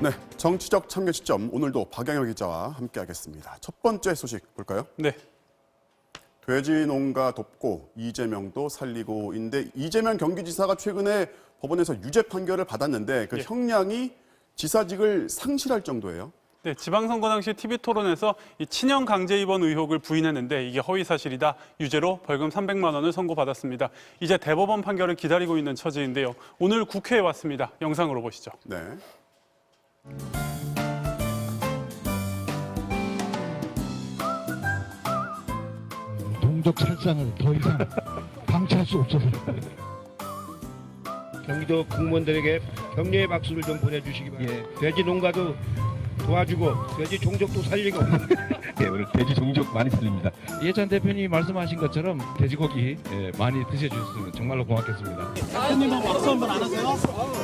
네, 정치적 참여 시점 오늘도 박양혁 기자와 함께하겠습니다. 첫 번째 소식 볼까요? 네. 돼지 농가 돕고 이재명도 살리고인데 이재명 경기지사가 최근에 법원에서 유죄 판결을 받았는데 그 형량이 지사직을 상실할 정도예요. 네, 지방선거 당시 TV토론에서 이 친형 강제 입원 의혹을 부인했는데 이게 허위 사실이다. 유죄로 벌금 300만 원을 선고받았습니다. 이제 대법원 판결을 기다리고 있는 처지인데요. 오늘 국회에 왔습니다. 영상으로 보시죠. 네. 동족 살상을 더 이상 방치할 수 없어서 경기도 공무원들에게 격려의 박수를 좀 보내주시기 바랍니다. 돼지 농가도 도와주고 돼지 종족도 살리고 네, 오늘 돼지 종족 많이 살립니다. 이해찬 대표님이 말씀하신 것처럼 돼지고기 많이 드셔주셨으면 정말로 고맙겠습니다. 대표님은 박수 한번 안 하세요?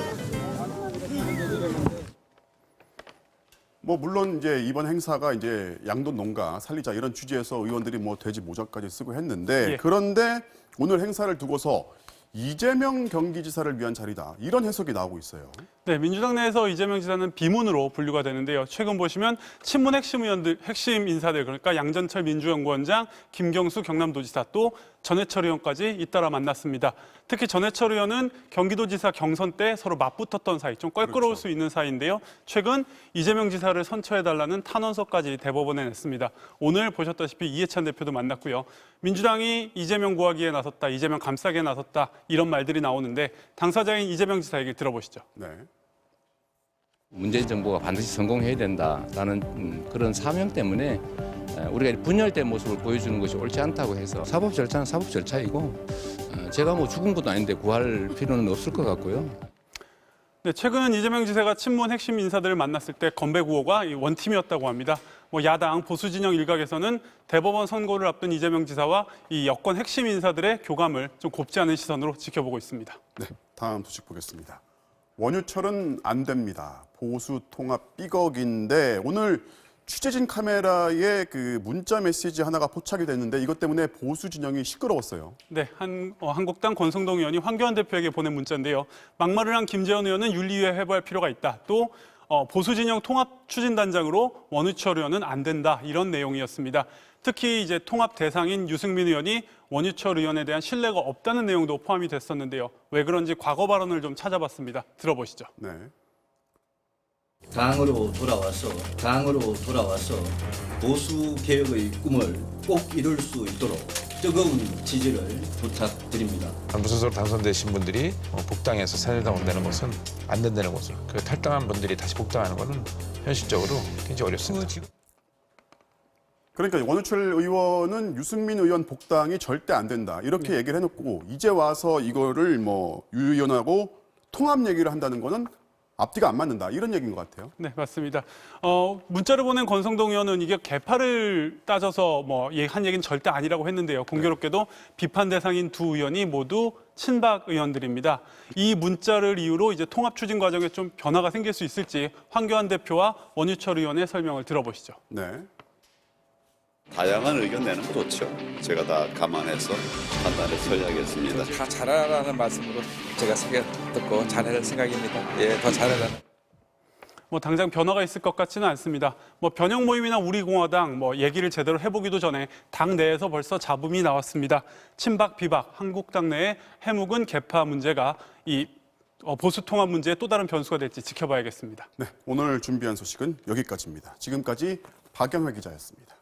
뭐 물론 이제 이번 행사가 이제 양돈 농가 살리자 이런 취지에서 의원들이 뭐 돼지 모자까지 쓰고 했는데 그런데 오늘 행사를 두고서 이재명 경기지사를 위한 자리다 이런 해석이 나오고 있어요. 네, 민주당 내에서 이재명 지사는 비문으로 분류가 되는데요. 최근 보시면 친문 핵심 의원들, 핵심 인사들 그러니까 양전철 민주연구원장, 김경수 경남도지사 또 전해철 의원까지 잇따라 만났습니다. 특히 전해철 의원은 경기도지사 경선 때 서로 맞붙었던 사이, 좀 껄끄러울 수 있는 사이인데요. 최근 이재명 지사를 선처해달라는 탄원서까지 대법원에 냈습니다. 오늘 보셨다시피 이해찬 대표도 만났고요. 민주당이 이재명 구하기에 나섰다, 이재명 감싸기에 나섰다 이런 말들이 나오는데 당사자인 이재명 지사 얘기 들어보시죠. 네. 문재인 정부가 반드시 성공해야 된다라는 그런 사명 때문에 우리가 분열된 모습을 보여주는 것이 옳지 않다고 해서 사법 절차는 사법 절차이고 제가 뭐 죽은 것도 아닌데 구할 필요는 없을 것 같고요. 네, 최근 이재명 지사가 친문 핵심 인사들을 만났을 때 건배 구호가 원팀이었다고 합니다. 뭐 야당 보수 진영 일각에서는 대법원 선고를 앞둔 이재명 지사와 이 여권 핵심 인사들의 교감을 좀 곱지 않은 시선으로 지켜보고 있습니다. 네, 다음 소식 보겠습니다. 원유철은 안 됩니다. 보수 통합 삐걱인데 오늘 취재진 카메라에 그 문자 메시지 하나가 포착이 됐는데 이것 때문에 보수 진영이 시끄러웠어요. 네, 한국당 권성동 의원이 황교안 대표에게 보낸 문자인데요. 막말을 한 김재원 의원은 윤리위에 회부할 필요가 있다. 또 보수 진영 통합 추진단장으로 원유철 의원은 안 된다. 이런 내용이었습니다. 특히 이제 통합 대상인 유승민 의원이 원유철 의원에 대한 신뢰가 없다는 내용도 포함이 됐었는데요. 왜 그런지 과거 발언을 좀 찾아봤습니다. 들어보시죠. 네. 당으로 돌아와서 보수 개혁의 꿈을 꼭 이룰 수 있도록 뜨거운 지지를 부탁드립니다. 무소속 당선되신 분들이 복당해서 새누리당 온다는 것은 안 된다는 거죠. 그 탈당한 분들이 다시 복당하는 것은 현실적으로 굉장히 어렵습니다. 그러니까 원유철 의원은 유승민 의원 복당이 절대 안 된다 이렇게 얘기를 해놓고 이제 와서 이거를 뭐 유 의원하고 통합 얘기를 한다는 거는 앞뒤가 안 맞는다 이런 얘기인 것 같아요. 네, 맞습니다. 문자를 보낸 권성동 의원은 이게 개파를 따져서 뭐 한 얘기는 절대 아니라고 했는데요. 공교롭게도 비판 대상인 두 의원이 모두 친박 의원들입니다. 이 문자를 이유로 이제 통합 추진 과정에 좀 변화가 생길 수 있을지 황교안 대표와 원유철 의원의 설명을 들어보시죠. 네. 다양한 의견 내는 거 좋죠. 제가 다 감안해서 판단을 처리하겠습니다. 다 잘하라는 말씀으로 제가 듣고 잘할 생각입니다. 예, 더 잘하라는. 뭐 당장 변화가 있을 것 같지는 않습니다. 뭐 변형 모임이나 우리공화당 뭐 얘기를 제대로 해보기도 전에 당 내에서 벌써 잡음이 나왔습니다. 친박 비박 한국당 내의 해묵은 개파 문제가 이 보수 통합 문제의 또 다른 변수가 될지 지켜봐야겠습니다. 네, 오늘 준비한 소식은 여기까지입니다. 지금까지 박양혁 기자였습니다.